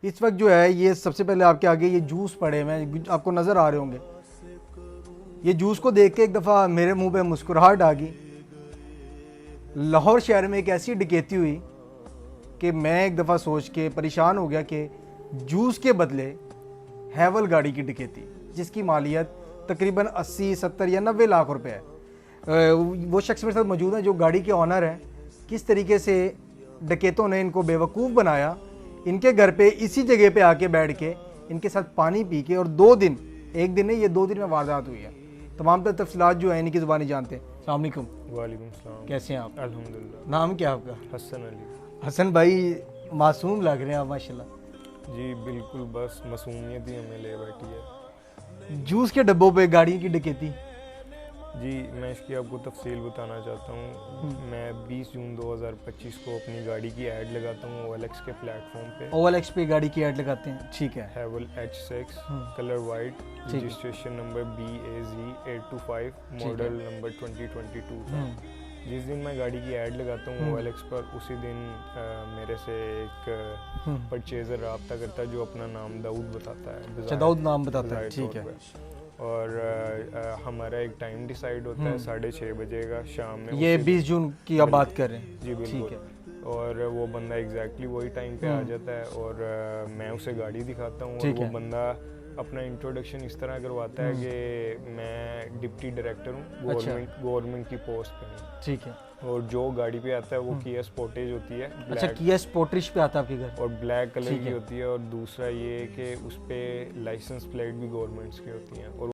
इस वक्त जो है ये सबसे पहले आपके आगे ये जूस पड़े हुए हैं, आपको नज़र आ रहे होंगे। ये जूस को देख के एक दफ़ा मेरे मुंह पे मुस्कुराहट आ गई। लाहौर शहर में एक ऐसी डकैती हुई कि मैं एक दफ़ा सोच के परेशान हो गया कि जूस के बदले हैवल गाड़ी की डकैती, जिसकी मालियत तकरीबन 80, 70 या 90 लाख रुपए है। वो शख्स मेरे साथ मौजूद है जो गाड़ी के ऑनर हैं। किस तरीके से डकैतों ने इनको बेवकूफ़ बनाया, इनके घर पे इसी जगह पे आके बैठ के इनके साथ पानी पी के, और 2 दिन, एक दिन नहीं ये 2 दिन में वारदात हुई है। तमाम तर तफसीलात जो है इनकी ज़ुबानी जानते हैं। अस्सलाम वालेकुम। वालेकुम सलाम। कैसे हैं आप? अल्हम्दुलिल्लाह। नाम क्या है आपका? हसन अली। हसन भाई, मासूम लग रहे हैं आप माशाल्लाह। जी बिल्कुल, बस मासूमियत ही हमें ले बैठी है। जूस के डब्बों पे गाड़ी की डकैती। जी मैं इसकी आपको तफसील बताना चाहता हूँ। मैं 20 जून 2025 को अपनी गाड़ी की ऐड लगाता हूँ OLX के प्लेटफॉर्म पे। OLX पे गाड़ी की ऐड लगाते हैं, ठीक है। हैवल H6 colour white, registration number BAZ825, model number 2022 था। जिस दिन मैं गाड़ी की ऐड लगाता हूँ OLX पर, उसी दिन मेरे से एक परचेज़र रब्ता करता है जो अपना नाम दाऊद बताता है। अच्छा, दाऊद नाम बताता है, ठीक है। और हमारा एक टाइम डिसाइड होता है 6:30 बजे का शाम में। ये 20 जून की आप बात कर रहे हैं? जी बिल्कुल, ठीक है। और वो बंदा एग्जैक्टली वही टाइम पे आ जाता है और मैं उसे गाड़ी दिखाता हूँ और वो बंदा अपना इंट्रोडक्शन इस तरह करवाता है कि मैं डिप्टी डायरेक्टर हूँ, गवर्नमेंट की पोस्ट पे हूँ, ठीक है। और जो गाड़ी पे आता है वो किया स्पोर्टेज होती है। अच्छा, किया स्पोर्टेज पे आता है आपके घर? और ब्लैक कलर की होती है। और दूसरा ये कि उस पे लाइसेंस प्लेट भी गवर्नमेंट्स की होती हैं। और